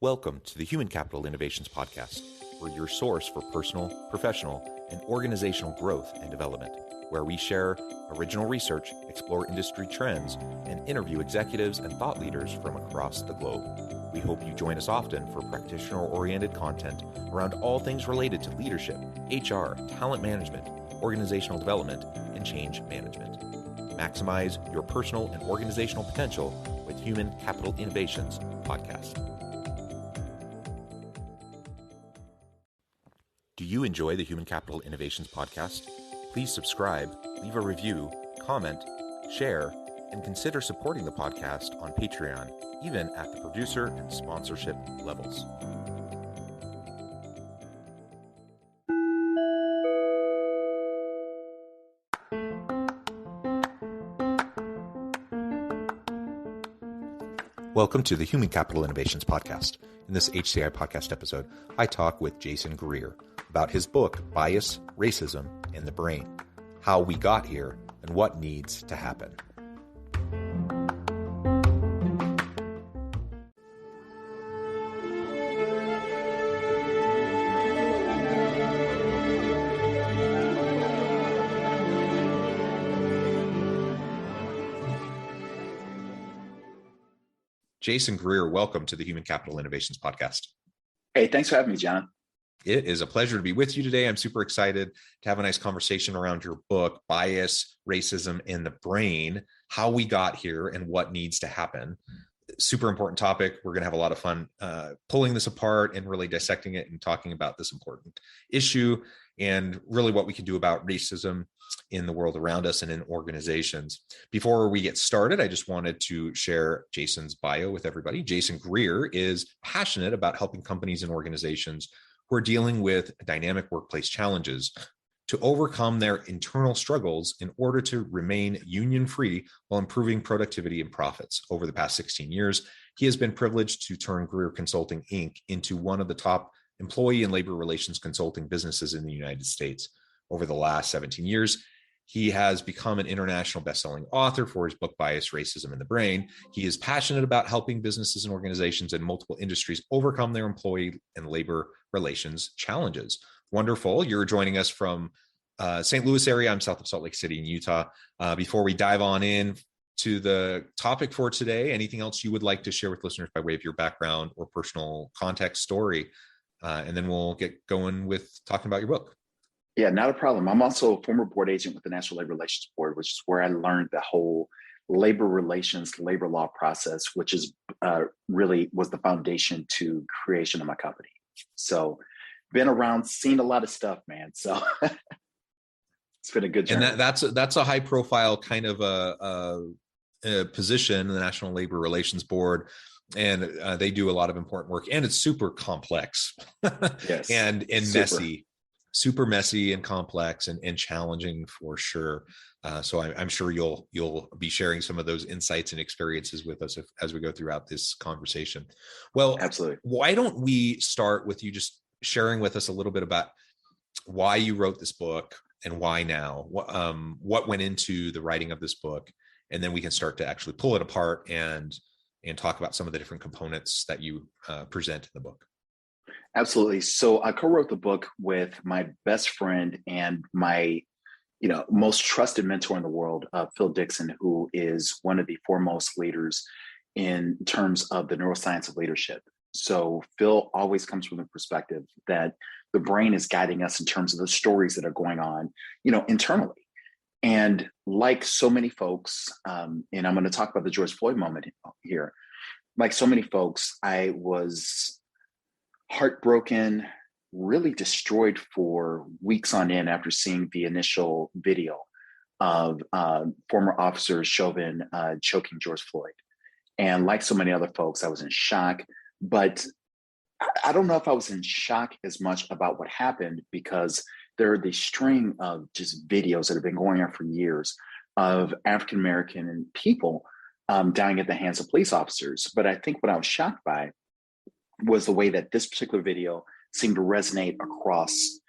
Welcome to the Human Capital Innovations Podcast. We're your source for personal, professional, and organizational growth and development, where we share original research, explore industry trends, and interview executives and thought leaders from across the globe. We hope you join us often for practitioner-oriented content around all things related to leadership, HR, talent management, organizational development, and change management. Maximize your personal and organizational potential with Human Capital Innovations Podcast. Do you enjoy the Human Capital Innovations Podcast? Please subscribe, leave a review, comment, share, and consider supporting the podcast on Patreon, even at the producer and sponsorship levels. Welcome to the Human Capital Innovations Podcast. In this HCI Podcast episode, I talk with Jason Greer about his book, Bias, Racism, and the Brain, How We Got Here, and What Needs to Happen. Jason Greer, welcome to the Human Capital Innovations Podcast. Hey, thanks for having me, John. It is a pleasure to be with you today. I'm super excited to have a nice conversation around your book, Bias, Racism, and the Brain, How We Got Here, and What Needs to Happen. Super important topic. We're going to have a lot of fun pulling this apart and really dissecting it and talking about this important issue and really what we can do about racism in the world around us and in organizations. Before we get started, I just wanted to share Jason's bio with everybody. Jason Greer is passionate about helping companies and organizations who are dealing with dynamic workplace challenges to overcome their internal struggles in order to remain union-free while improving productivity and profits. Over the past 16 years, he has been privileged to turn Greer Consulting, Inc. into one of the top employee and labor relations consulting businesses in the United States. Over the last 17 years, he has become an international best-selling author for his book, Bias, Racism, and the Brain. He is passionate about helping businesses and organizations in multiple industries overcome their employee and labor relations challenges. Wonderful. You're joining us from St. Louis area. I'm south of Salt Lake City in Utah. Before we dive on in to the topic for today, anything else you would like to share with listeners by way of your background or personal context story? And then we'll get going with talking about your book. Yeah, not a problem. I'm also a former board agent with the National Labor Relations Board, which is where I learned the whole labor relations, labor law process, which is really was the foundation to creation of my company. So been around, seen a lot of stuff, man. So it's been a good journey. And that's a high profile kind of a position in the National Labor Relations Board. And they do a lot of important work, and it's super complex yes, and messy, super messy and complex and challenging for sure. So I'm sure you'll be sharing some of those insights and experiences with us as we go throughout this conversation. Well, absolutely. Why don't we start with you just sharing with us a little bit about why you wrote this book and why now? What went into the writing of this book, and then we can start to actually pull it apart and talk about some of the different components that you present in the book. Absolutely. So I co-wrote the book with my best friend and my, most trusted mentor in the world, Phil Dixon, who is one of the foremost leaders in terms of the neuroscience of leadership. So Phil always comes from the perspective that the brain is guiding us in terms of the stories that are going on, internally. And like so many folks, and I'm going to talk about the George Floyd moment here. Like so many folks, I was heartbroken, really destroyed for weeks on end after seeing the initial video of former officer Chauvin choking George Floyd. And like so many other folks, I was in shock. But I don't know if I was in shock as much about what happened, because there are this string of just videos that have been going on for years of African-American people dying at the hands of police officers. But I think what I was shocked by was the way that this particular video seemed to resonate across,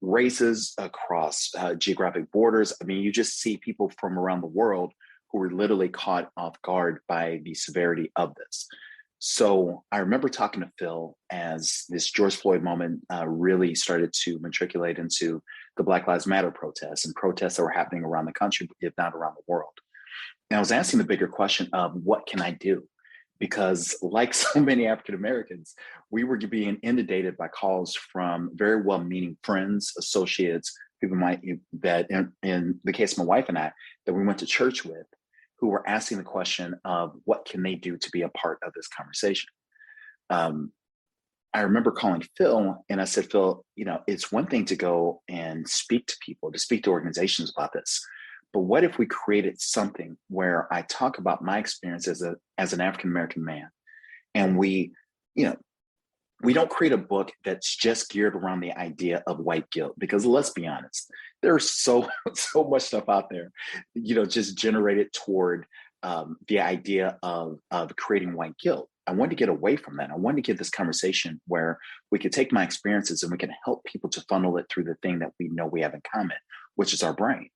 races, across geographic borders. I mean, you just see people from around the world who were literally caught off guard by the severity of this. So I remember talking to Phil as this George Floyd moment really started to matriculate into the Black Lives Matter protests and protests that were happening around the country, if not around the world. And I was asking the bigger question of what can I do? Because like so many African Americans, we were being inundated by calls from very well-meaning friends, associates, people that in the case of my wife and I, that we went to church with, who were asking the question of what can they do to be a part of this conversation. I remember calling Phil and I said, Phil, it's one thing to go and speak to people, to speak to organizations about this. But what if we created something where I talk about my experience as an African-American man, and we don't create a book that's just geared around the idea of white guilt, because let's be honest, there's so much stuff out there, just generated toward the idea of creating white guilt. I wanted to get away from that. I wanted to get this conversation where we could take my experiences and we can help people to funnel it through the thing that we know we have in common, which is our brain.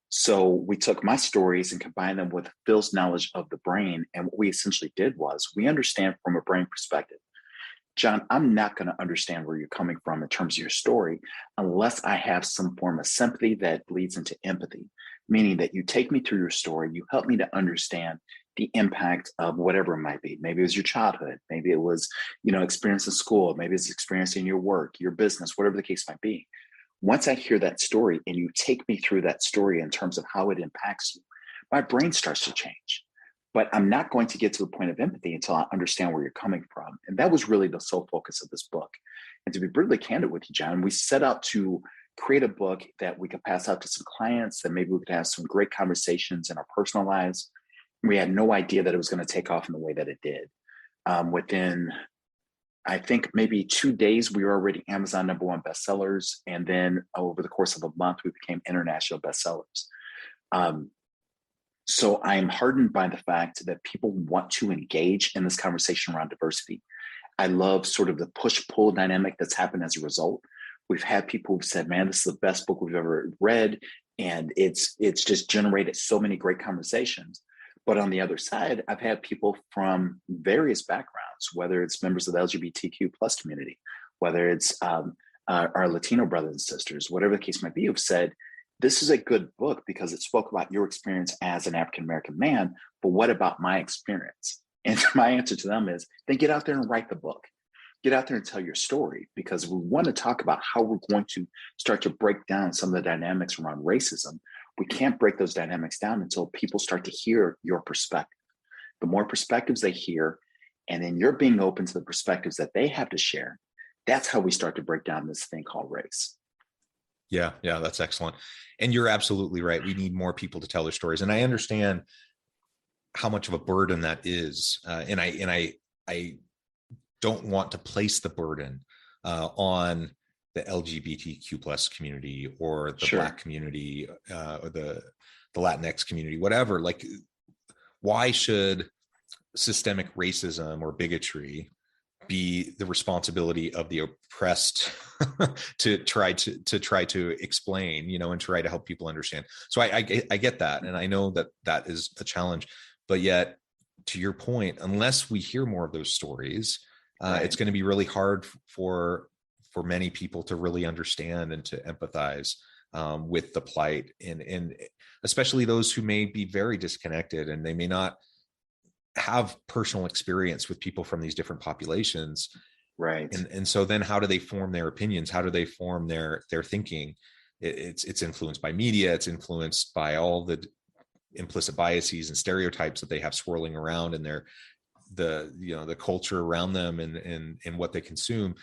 So we took my stories and combined them with Phil's knowledge of the brain. And what we essentially did was we understand from a brain perspective. John, I'm not going to understand where you're coming from in terms of your story unless I have some form of sympathy that bleeds into empathy, meaning that you take me through your story, you help me to understand the impact of whatever it might be. Maybe it was your childhood, maybe it was, experience in school, maybe it's experience in your work, your business, whatever the case might be. Once I hear that story and you take me through that story in terms of how it impacts you, my brain starts to change. But I'm not going to get to the point of empathy until I understand where you're coming from. And that was really the sole focus of this book. And to be brutally candid with you, John, we set out to create a book that we could pass out to some clients, that maybe we could have some great conversations in our personal lives. We had no idea that it was going to take off in the way that it did. Within, I think, maybe 2 days, we were already Amazon #1 bestsellers. And then over the course of a month, we became international bestsellers. So I am heartened by the fact that people want to engage in this conversation around diversity. I love sort of the push-pull dynamic that's happened as a result. We've had people who've said, man, this is the best book we've ever read. And it's just generated so many great conversations. But on the other side, I've had people from various backgrounds, whether it's members of the LGBTQ plus community, whether it's our Latino brothers and sisters, whatever the case might be, who've said, this is a good book because it spoke about your experience as an African-American man, but what about my experience? And my answer to them is, then get out there and write the book. Get out there and tell your story, because we want to talk about how we're going to start to break down some of the dynamics around racism. We can't break those dynamics down until people start to hear your perspective. The more perspectives they hear, and then you're being open to the perspectives that they have to share, that's how we start to break down this thing called race. Yeah, that's excellent. And you're absolutely right. We need more people to tell their stories. And I understand how much of a burden that is. And I don't want to place the burden on the LGBTQ plus community or the Sure. Black community or the Latinx community, whatever. Like, why should systemic racism or bigotry be the responsibility of the oppressed to try to explain, and try to help people understand? So I get that. And I know that is a challenge, but yet, to your point, unless we hear more of those stories, right, it's going to be really hard for many people to really understand and to empathize with the plight, and especially those who may be very disconnected and they may not have personal experience with people from these different populations. Right. And so then how do they form their opinions? How do they form their thinking? It's influenced by media. It's influenced by all the implicit biases and stereotypes that they have swirling around in the culture around them and what they consume.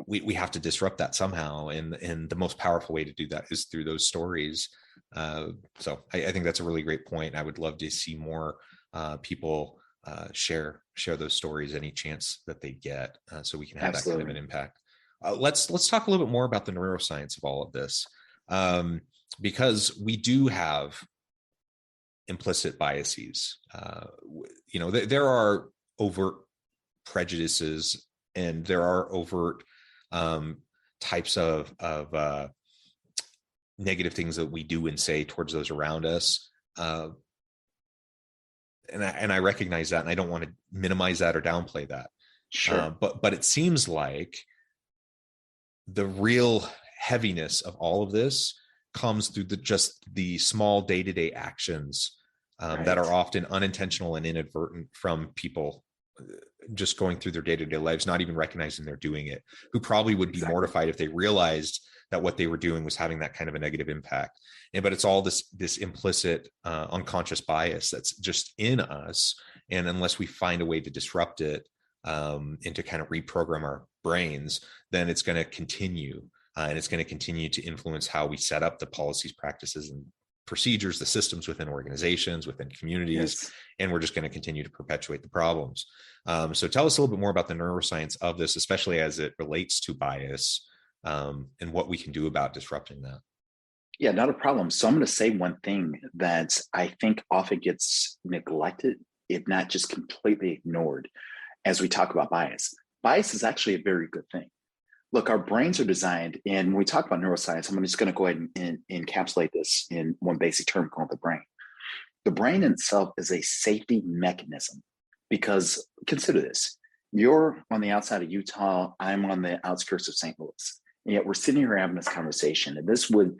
We have to disrupt that somehow. And the most powerful way to do that is through those stories. So I think that's a really great point. I would love to see more people share those stories any chance that they get, so we can have Absolutely. that kind of an impact. Let's talk a little bit more about the neuroscience of all of this, because we do have implicit biases. There are overt prejudices and there are overt types of negative things that we do and say towards those around us. and I recognize that, and I don't want to minimize that or downplay that. Sure. But it seems like the real heaviness of all of this comes through just the small day-to-day actions that are often unintentional and inadvertent from people just going through their day-to-day lives, not even recognizing they're doing it, who probably would be mortified if they realized that what they were doing was having that kind of a negative impact. But it's all this implicit unconscious bias that's just in us. And unless we find a way to disrupt it and to kind of reprogram our brains, then it's going to continue. And it's going to continue to influence how we set up the policies, practices, and procedures, the systems within organizations, within communities, and we're just going to continue to perpetuate the problems. So tell us a little bit more about the neuroscience of this, especially as it relates to bias, and what we can do about disrupting that. Yeah, not a problem. So I'm going to say one thing that I think often gets neglected, if not just completely ignored, as we talk about bias. Bias is actually a very good thing. Look, our brains are designed, and when we talk about neuroscience, I'm just going to go ahead and encapsulate this in one basic term called the brain. The brain itself is a safety mechanism, because consider this. You're on the outside of Utah, I'm on the outskirts of St. Louis, and yet we're sitting here having this conversation, and this would,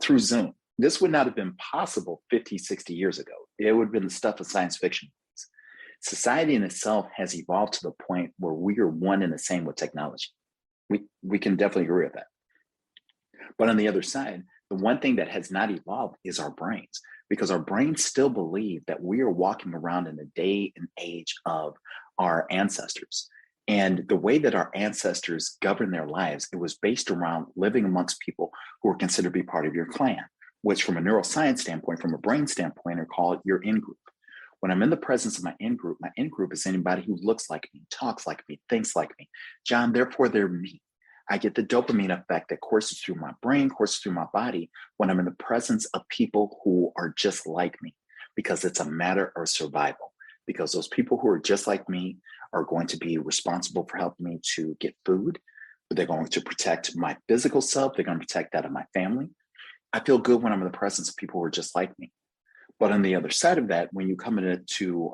through Zoom, this would not have been possible 50, 60 years ago. It would have been the stuff of science fiction. Society in itself has evolved to the point where we are one and the same with technology. We can definitely agree with that. But on the other side, the one thing that has not evolved is our brains, because our brains still believe that we are walking around in the day and age of our ancestors. And the way that our ancestors governed their lives, it was based around living amongst people who were considered to be part of your clan, which from a neuroscience standpoint, from a brain standpoint, are called your in-group. When I'm in the presence of my in-group is anybody who looks like me, talks like me, thinks like me. John, therefore they're me. I get the dopamine effect that courses through my brain, courses through my body when I'm in the presence of people who are just like me, because it's a matter of survival. Because those people who are just like me are going to be responsible for helping me to get food. They're going to protect my physical self. They're going to protect that of my family. I feel good when I'm in the presence of people who are just like me. But on the other side of that, when you come into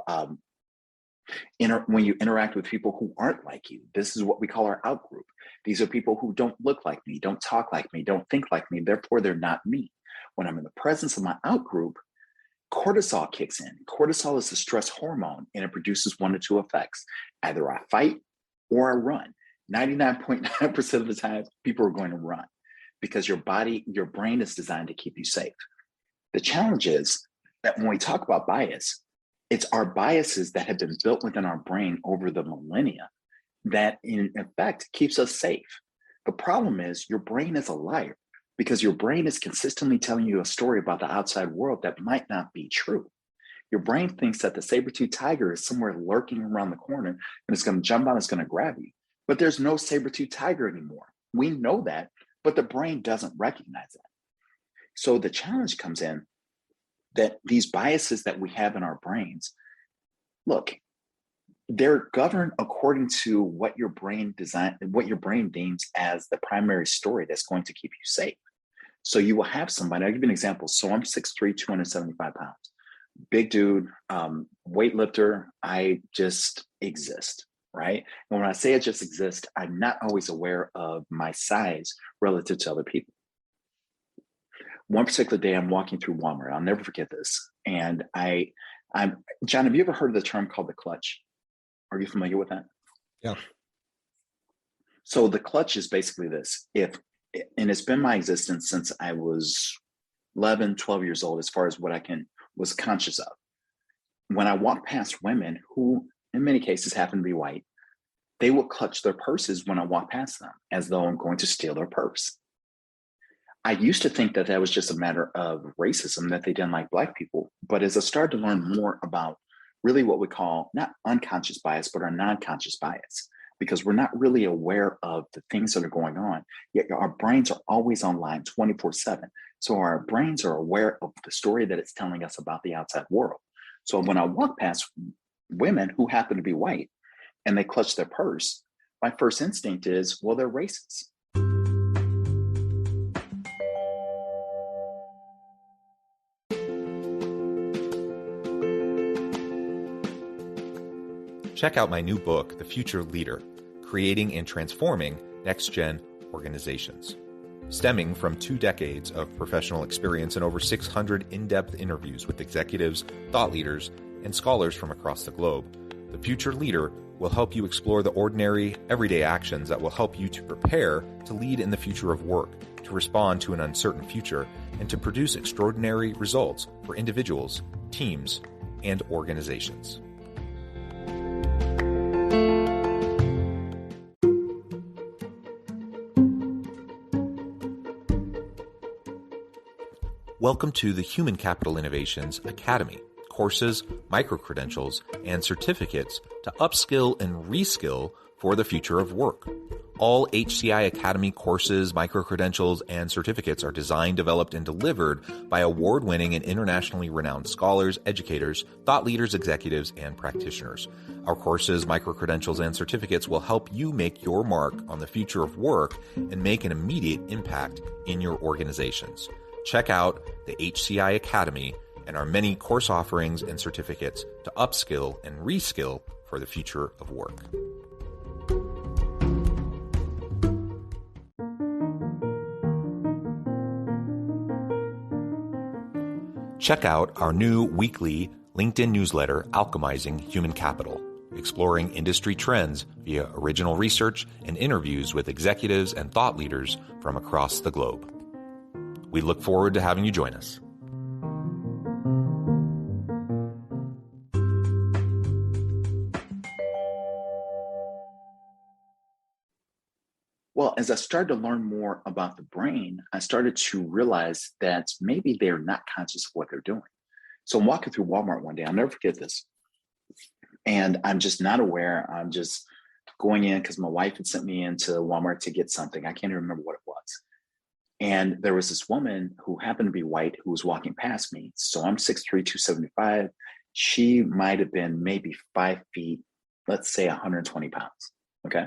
when you interact with people who aren't like you, this is what we call our out group. These are people who don't look like me, don't talk like me, don't think like me. Therefore, they're not me. When I'm in the presence of my out group, cortisol kicks in. Cortisol is the stress hormone, and it produces one of two effects. Either I fight or I run. 99.9% of the time, people are going to run because your brain is designed to keep you safe. The challenge is that when we talk about bias, it's our biases that have been built within our brain over the millennia that in effect keeps us safe. The problem is your brain is a liar, because your brain is consistently telling you a story about the outside world that might not be true. Your brain thinks that the saber-toothed tiger is somewhere lurking around the corner and it's going to jump out, it's going to grab you. But there's no saber-toothed tiger anymore. We know that, but the brain doesn't recognize that. So the challenge comes in that these biases that we have in our brains, look, they're governed according to what your brain deems as the primary story that's going to keep you safe. So you will have somebody, I'll give you an example. So I'm 6'3", 275 pounds, big dude, weightlifter. I just exist, right? And when I say I just exist, I'm not always aware of my size relative to other people. One particular day, I'm walking through Walmart. I'll never forget this. And I'm John, have you ever heard of the term called the clutch? Are you familiar with that? Yeah. So the clutch is basically this. And it's been my existence since I was 11, 12 years old, as far as what was conscious of. When I walk past women who, in many cases, happen to be white, they will clutch their purses when I walk past them, as though I'm going to steal their purse. I used to think that was just a matter of racism, that they didn't like Black people. But as I started to learn more about really what we call not unconscious bias, but our non-conscious bias, because we're not really aware of the things that are going on, yet our brains are always online 24/7. So our brains are aware of the story that it's telling us about the outside world. So when I walk past women who happen to be white and they clutch their purse, my first instinct is, well, they're racist. check out my new book, The Future Leader, Creating and Transforming Next-Gen Organizations. Stemming from 2 decades of professional experience and over 600 in-depth interviews with executives, thought leaders, and scholars from across the globe, The Future Leader will help you explore the ordinary, everyday actions that will help you to prepare to lead in the future of work, to respond to an uncertain future, and to produce extraordinary results for individuals, teams, and organizations. Welcome to the Human Capital Innovations Academy. Courses, micro-credentials, and certificates to upskill and reskill for the future of work. All HCI Academy courses, micro-credentials, and certificates are designed, developed, and delivered by award-winning and internationally renowned scholars, educators, thought leaders, executives, and practitioners. Our courses, micro-credentials, and certificates will help you make your mark on the future of work and make an immediate impact in your organizations. Check out the HCI Academy and our many course offerings and certificates to upskill and reskill for the future of work. Check out our new weekly LinkedIn newsletter, Alchemizing Human Capital, exploring industry trends via original research and interviews with executives and thought leaders from across the globe. We look forward to having you join us. Well, as I started to learn more about the brain, I started to realize that maybe they're not conscious of what they're doing. So I'm walking through Walmart one day. I'll never forget this. And I'm just not aware. I'm just going in because my wife had sent me into Walmart to get something. I can't even remember what it was. And there was this woman who happened to be white who was walking past me. So I'm 6'3", 275. She might have been maybe 5 feet, let's say 120 pounds. Okay.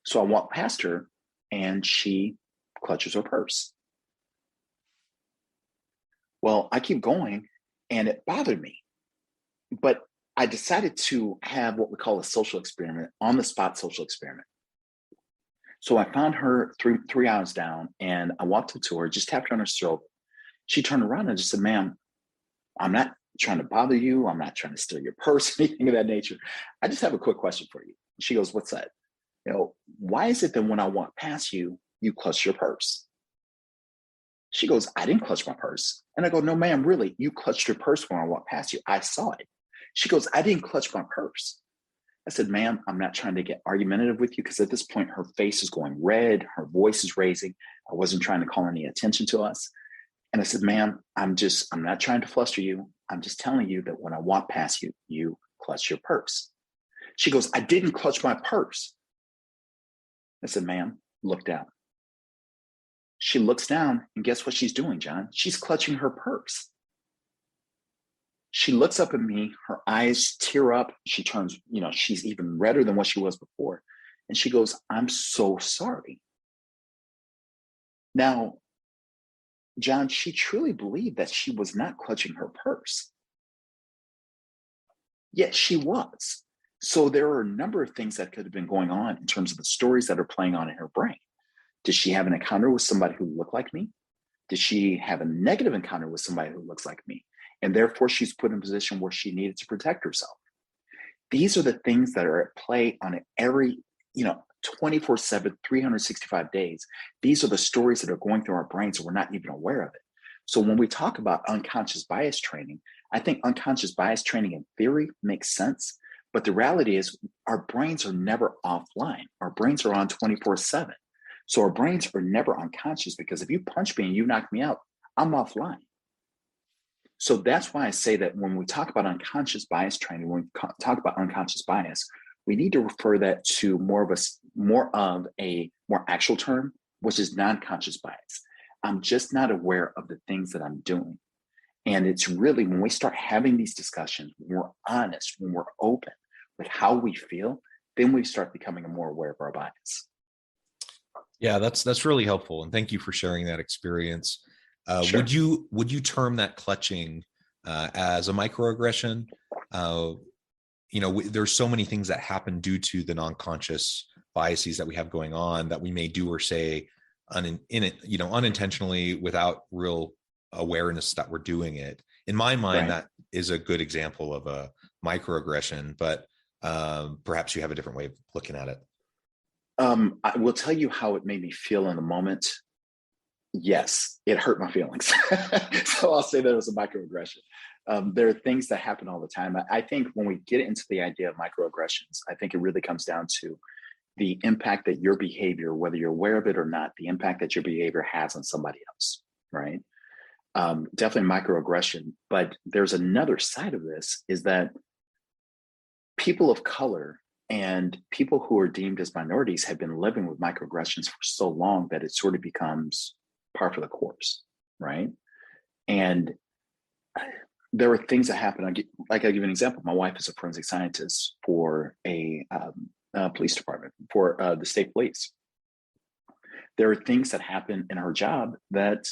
So I walk past her and she clutches her purse. Well, I keep going and it bothered me. But I decided to have what we call a social experiment, on the spot social experiment. So I found her three aisles down and I walked up to her, just tapped her on her shoulder. She turned around and just said, "Ma'am, I'm not trying to bother you. I'm not trying to steal your purse," anything of that nature. "I just have a quick question for you." She goes, "What's that?" "Why is it that when I walk past you, you clutch your purse?" She goes, "I didn't clutch my purse." And I go, "No, ma'am, really, you clutched your purse when I walked past you. I saw it." She goes, "I didn't clutch my purse." I said, "Ma'am, I'm not trying to get argumentative with you," because at this point, her face is going red, her voice is raising. I wasn't trying to call any attention to us. And I said, "Ma'am, I'm not trying to fluster you. I'm just telling you that when I walk past you, you clutch your purse." She goes, "I didn't clutch my purse." I said, "Ma'am, look down." She looks down and guess what she's doing, John? She's clutching her purse. She looks up at me, her eyes tear up. She turns, she's even redder than what she was before. And she goes, "I'm so sorry." Now, John, she truly believed that she was not clutching her purse. Yet she was. So there are a number of things that could have been going on in terms of the stories that are playing on in her brain. Did she have an encounter with somebody who looked like me? Did she have a negative encounter with somebody who looks like me? And therefore, she's put in a position where she needed to protect herself. These are the things that are at play on every, 24/7, 365 days. These are the stories that are going through our brains and we're not even aware of it. So when we talk about unconscious bias training, I think unconscious bias training in theory makes sense. But the reality is our brains are never offline. Our brains are on 24/7. So our brains are never unconscious because if you punch me and you knock me out, I'm offline. So that's why I say that when we talk about unconscious bias training, when we talk about unconscious bias, we need to refer that to more of a more actual term, which is non-conscious bias. I'm just not aware of the things that I'm doing. And it's really when we start having these discussions, when we're honest, when we're open with how we feel, then we start becoming more aware of our bias. Yeah, that's really helpful. And thank you for sharing that experience. Sure. Would you term that clutching as a microaggression? there's so many things that happen due to the non-conscious biases that we have going on that we may do or say unintentionally without real awareness that we're doing it. In my mind, that is a good example of a microaggression, but perhaps you have a different way of looking at it. I will tell you how it made me feel in the moment. Yes, it hurt my feelings. So I'll say that it was a microaggression. There are things that happen all the time. I think when we get into the idea of microaggressions, I think it really comes down to the impact that your behavior, whether you're aware of it or not, the impact that your behavior has on somebody else, right? Definitely microaggression. But there's another side of this, is that people of color and people who are deemed as minorities have been living with microaggressions for so long that it sort of becomes par for the course, right? And there are things that happen. I'll give you an example. My wife is a forensic scientist for a police department, for the state police. There are things that happen in her job that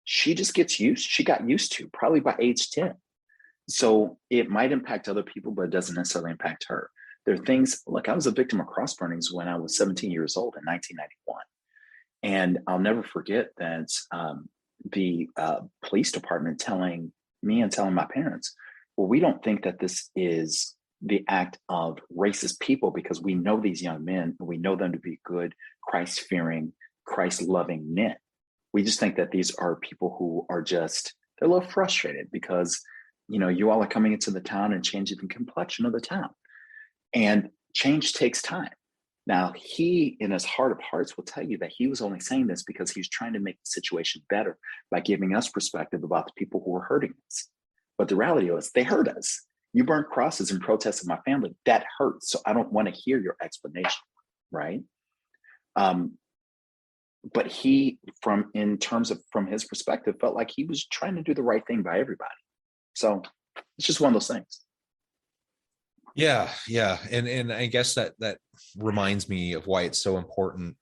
she got used to probably by age 10. So it might impact other people, but it doesn't necessarily impact her. There are things, look, I was a victim of cross burnings when I was 17 years old in 1991. And I'll never forget that the police department telling me and telling my parents, well, we don't think that this is the act of racist people, because we know these young men and we know them to be good, Christ-fearing, Christ-loving men. We just think that these are people who are they're a little frustrated because, you all are coming into the town and changing the complexion of the town. And change takes time. Now, he, in his heart of hearts, will tell you that he was only saying this because he was trying to make the situation better by giving us perspective about the people who were hurting us. But the reality was, they hurt us. You burnt crosses in protest of my family. That hurts. So I don't want to hear your explanation, right? But he, from his perspective, felt like he was trying to do the right thing by everybody. So it's just one of those things. Yeah. And I guess that reminds me of why it's so important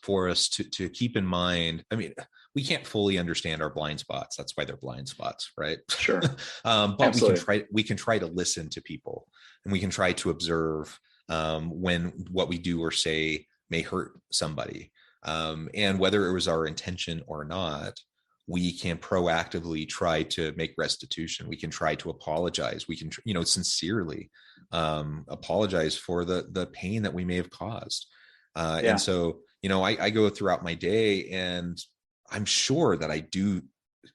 for us to keep in mind. I mean, we can't fully understand our blind spots. That's why they're blind spots, right? Sure. But Absolutely. we can try to listen to people, and we can try to observe when what we do or say may hurt somebody. And whether it was our intention or not, we can proactively try to make restitution. We can try to apologize. We can, sincerely apologize for the pain that we may have caused. And so, I go throughout my day, and I'm sure that I do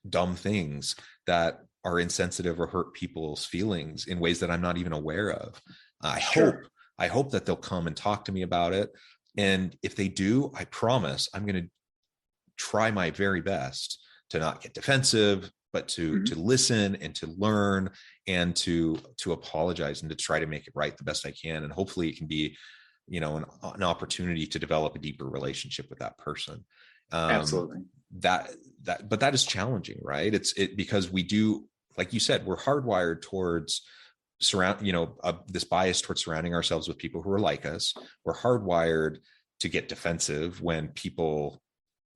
dumb things that are insensitive or hurt people's feelings in ways that I'm not even aware of. I hope that they'll come and talk to me about it. And if they do, I promise I'm going to try my very best to not get defensive, but to listen and to learn and to apologize and to try to make it right the best I can. And hopefully it can be, an opportunity to develop a deeper relationship with that person. Absolutely. But that is challenging, right? Because we do, like you said, we're hardwired towards this bias towards surrounding ourselves with people who are like us. We're hardwired to get defensive when people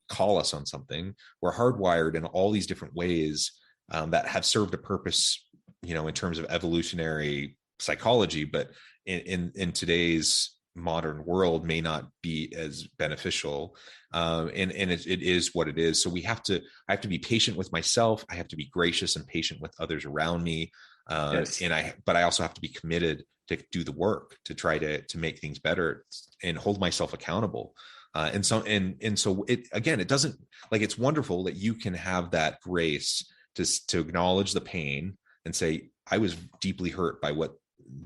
call us on something. We're hardwired in all these different ways that have served a purpose, in terms of evolutionary psychology, but in today's modern world may not be as beneficial. And it is what it is. So I have to be patient with myself. I have to be gracious and patient with others around me. Yes. But I also have to be committed to do the work to try to make things better and hold myself accountable. And so it doesn't, like, it's wonderful that you can have that grace to acknowledge the pain and say, I was deeply hurt by what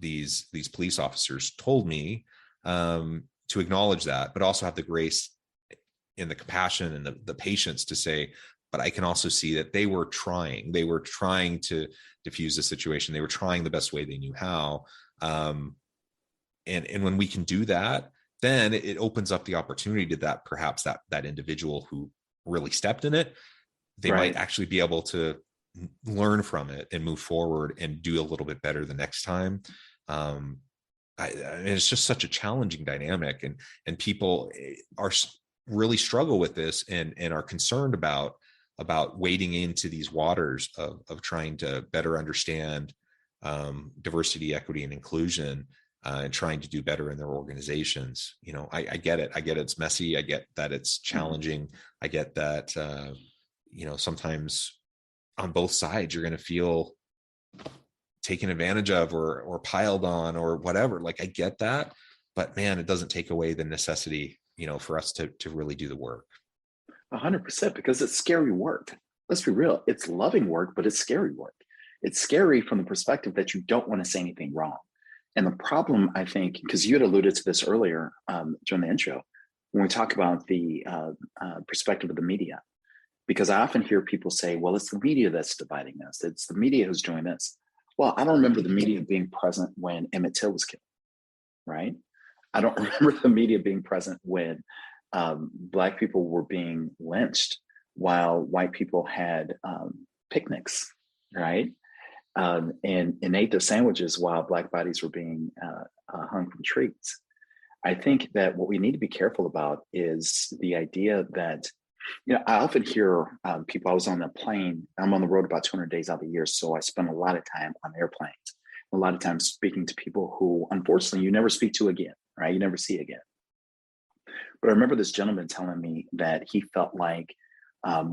these police officers told me, to acknowledge that, but also have the grace and the compassion and the patience to say, but I can also see that they were trying to diffuse the situation. They were trying the best way they knew how. And when we can do that, then it opens up the opportunity to that, perhaps that individual who really stepped in it, they might actually be able to learn from it and move forward and do a little bit better the next time. It's just such a challenging dynamic, and people are really struggle with this and are concerned about wading into these waters of trying to better understand diversity, equity, and inclusion, and trying to do better in their organizations. I get it. I get it's messy. I get that it's challenging. I get that, sometimes on both sides, you're going to feel taken advantage of or piled on or whatever. Like, I get that, but man, it doesn't take away the necessity, for us to really do the work. 100%, because it's scary work. Let's be real. It's loving work, but it's scary work. It's scary from the perspective that you don't want to say anything wrong. And the problem, I think, because you had alluded to this earlier during the intro, when we talk about the perspective of the media, because I often hear people say, well, it's the media that's dividing us. It's the media who's doing this. Well, I don't remember the media being present when Emmett Till was killed, right? I don't remember the media being present when Black people were being lynched while white people had picnics, right? And ate their sandwiches while Black bodies were being hung from trees. I think that what we need to be careful about is the idea that, I often hear people. I was on a plane. I'm on the road about 200 days out of the year, so I spend a lot of time on airplanes. A lot of times speaking to people who, unfortunately, you never speak to again, right? You never see again. But I remember this gentleman telling me that he felt like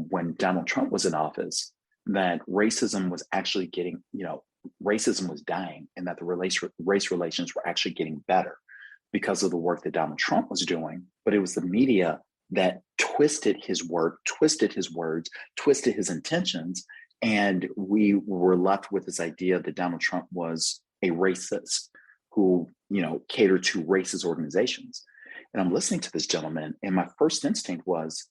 when Donald Trump was in office, that racism was actually getting, racism was dying, and that the race relations were actually getting better because of the work that Donald Trump was doing. But it was the media that twisted his work, twisted his words, twisted his intentions. And we were left with this idea that Donald Trump was a racist who, catered to racist organizations. And I'm listening to this gentleman, and my first instinct was,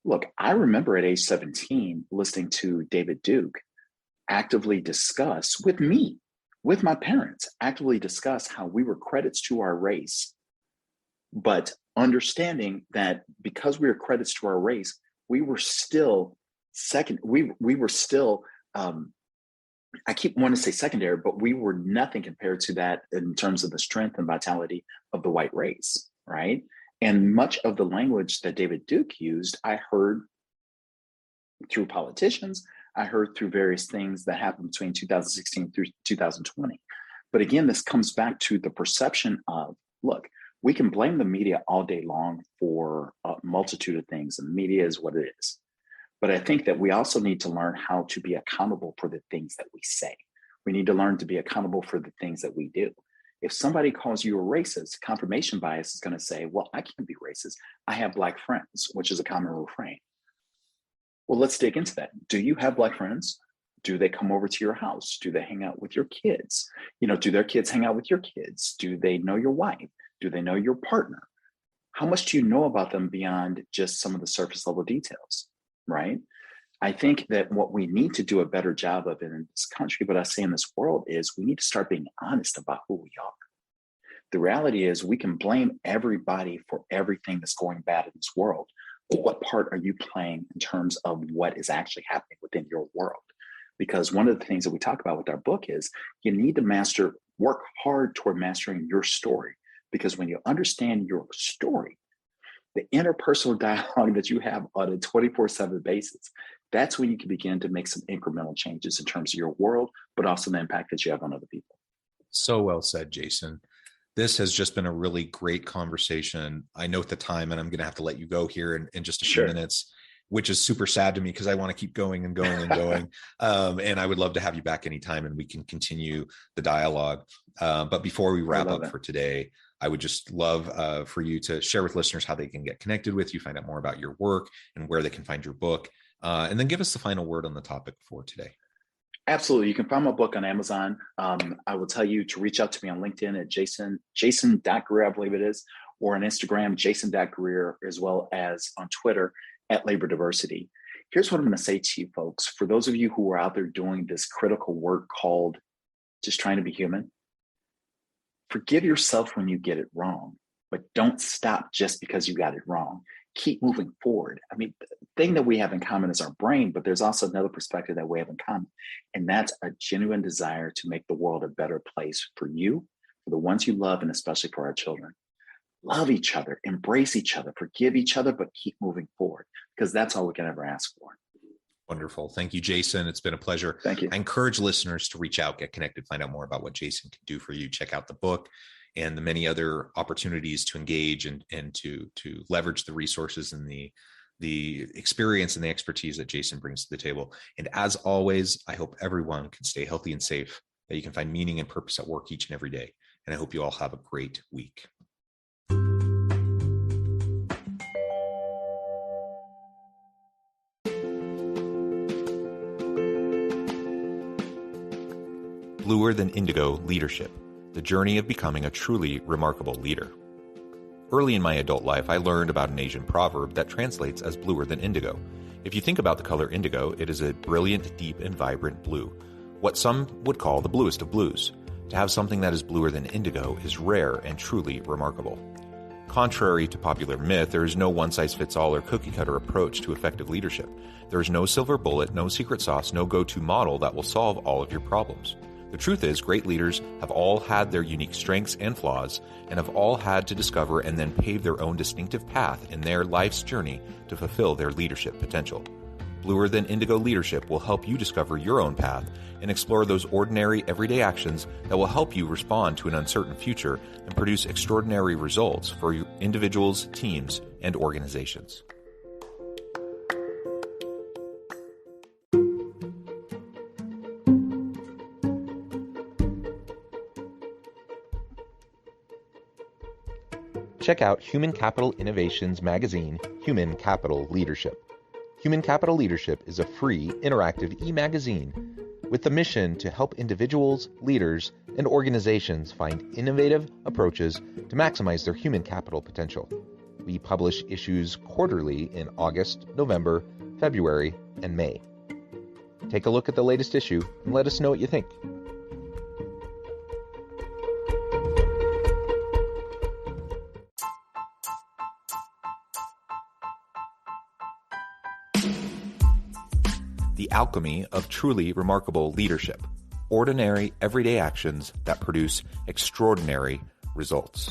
look, I remember at age 17 listening to David Duke actively discuss with me, with my parents, actively discuss how we were credits to our race, but understanding that because we were credits to our race, we were still second. We were still, I keep wanting to say secondary, but we were nothing compared to that in terms of the strength and vitality of the white race, right? And much of the language that David Duke used, I heard through politicians, I heard through various things that happened between 2016 through 2020. But again, this comes back to the perception of, look, we can blame the media all day long for a multitude of things, and the media is what it is. But I think that we also need to learn how to be accountable for the things that we say. We need to learn to be accountable for the things that we do. If somebody calls you a racist, confirmation bias is going to say, well, I can't be racist. I have Black friends, which is a common refrain. Well, let's dig into that. Do you have Black friends? Do they come over to your house? Do they hang out with your kids? Do their kids hang out with your kids? Do they know your wife? Do they know your partner? How much do you know about them beyond just some of the surface level details, right? I think that what we need to do a better job of in this country, but I say in this world, is we need to start being honest about who we are. The reality is we can blame everybody for everything that's going bad in this world. But what part are you playing in terms of what is actually happening within your world? Because one of the things that we talk about with our book is you need to work hard toward mastering your story. Because when you understand your story, the interpersonal dialogue that you have on a 24/7 basis, that's when you can begin to make some incremental changes in terms of your world, but also the impact that you have on other people. So well said, Jason. This has just been a really great conversation. I note the time, and I'm going to have to let you go here in just a few minutes, which is super sad to me because I want to keep going and going and going. And I would love to have you back anytime and we can continue the dialogue. But before we wrap up for today, I would just love for you to share with listeners how they can get connected with you, find out more about your work and where they can find your book. And then give us the final word on the topic for today. Absolutely. You can find my book on Amazon. I will tell you to reach out to me on LinkedIn at Jason.Greer, I believe it is, or on Instagram, Jason.Greer, as well as on Twitter at Labor Diversity. Here's what I'm going to say to you folks. For those of you who are out there doing this critical work called just trying to be human, forgive yourself when you get it wrong, but don't stop just because you got it wrong. Keep moving forward. I mean, the thing that we have in common is our brain, but there's also another perspective that we have in common. And that's a genuine desire to make the world a better place for you, for the ones you love, and especially for our children. Love each other, embrace each other, forgive each other, but keep moving forward because that's all we can ever ask for. Wonderful. Thank you, Jason. It's been a pleasure. Thank you. I encourage listeners to reach out, get connected, find out more about what Jason can do for you. Check out the book and the many other opportunities to engage and to leverage the resources and the experience and the expertise that Jason brings to the table. And as always, I hope everyone can stay healthy and safe, that you can find meaning and purpose at work each and every day. And I hope you all have a great week. Bluer Than Indigo Leadership, the journey of becoming a truly remarkable leader. Early in my adult life, I learned about an Asian proverb that translates as bluer than indigo. If you think about the color indigo, it is a brilliant, deep, and vibrant blue, what some would call the bluest of blues. To have something that is bluer than indigo is rare and truly remarkable. Contrary to popular myth, there is no one-size-fits-all or cookie-cutter approach to effective leadership. There is no silver bullet, no secret sauce, no go-to model that will solve all of your problems. The truth is, great leaders have all had their unique strengths and flaws, and have all had to discover and then pave their own distinctive path in their life's journey to fulfill their leadership potential. Bluer Than Indigo Leadership will help you discover your own path and explore those ordinary, everyday actions that will help you respond to an uncertain future and produce extraordinary results for individuals, teams, and organizations. Check out Human Capital Innovations magazine, Human Capital Leadership. Human Capital Leadership is a free, interactive e-magazine with the mission to help individuals, leaders, and organizations find innovative approaches to maximize their human capital potential. We publish issues quarterly in August, November, February, and May. Take a look at the latest issue and let us know what you think. The Alchemy of Truly Remarkable Leadership. Ordinary, everyday actions that produce extraordinary results.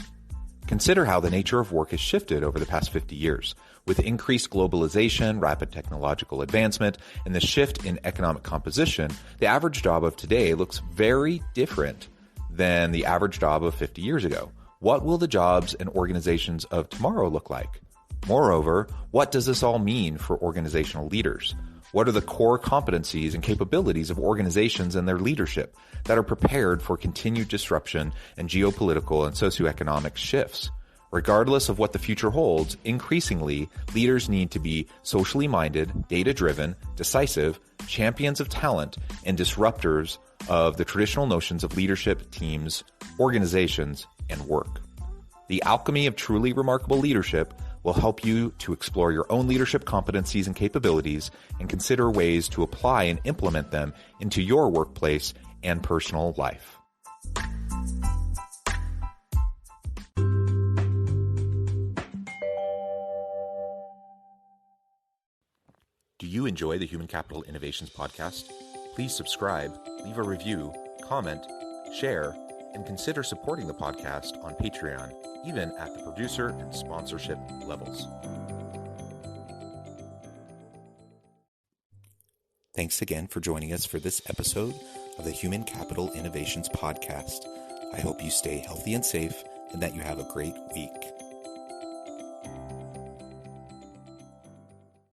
Consider how the nature of work has shifted over the past 50 years. With increased globalization, rapid technological advancement, and the shift in economic composition, the average job of today looks very different than the average job of 50 years ago. What will the jobs and organizations of tomorrow look like? Moreover, what does this all mean for organizational leaders? What are the core competencies and capabilities of organizations and their leadership that are prepared for continued disruption and geopolitical and socioeconomic shifts? Regardless of what the future holds, increasingly, leaders need to be socially minded, data-driven, decisive, champions of talent, and disruptors of the traditional notions of leadership, teams, organizations, and work. The Alchemy of Truly Remarkable Leadership will help you to explore your own leadership competencies and capabilities and consider ways to apply and implement them into your workplace and personal life. Do you enjoy the Human Capital Innovations podcast? Please subscribe, leave a review, comment, share, and consider supporting the podcast on Patreon, even at the producer and sponsorship levels. Thanks again for joining us for this episode of the Human Capital Innovations podcast. I hope you stay healthy and safe and that you have a great week.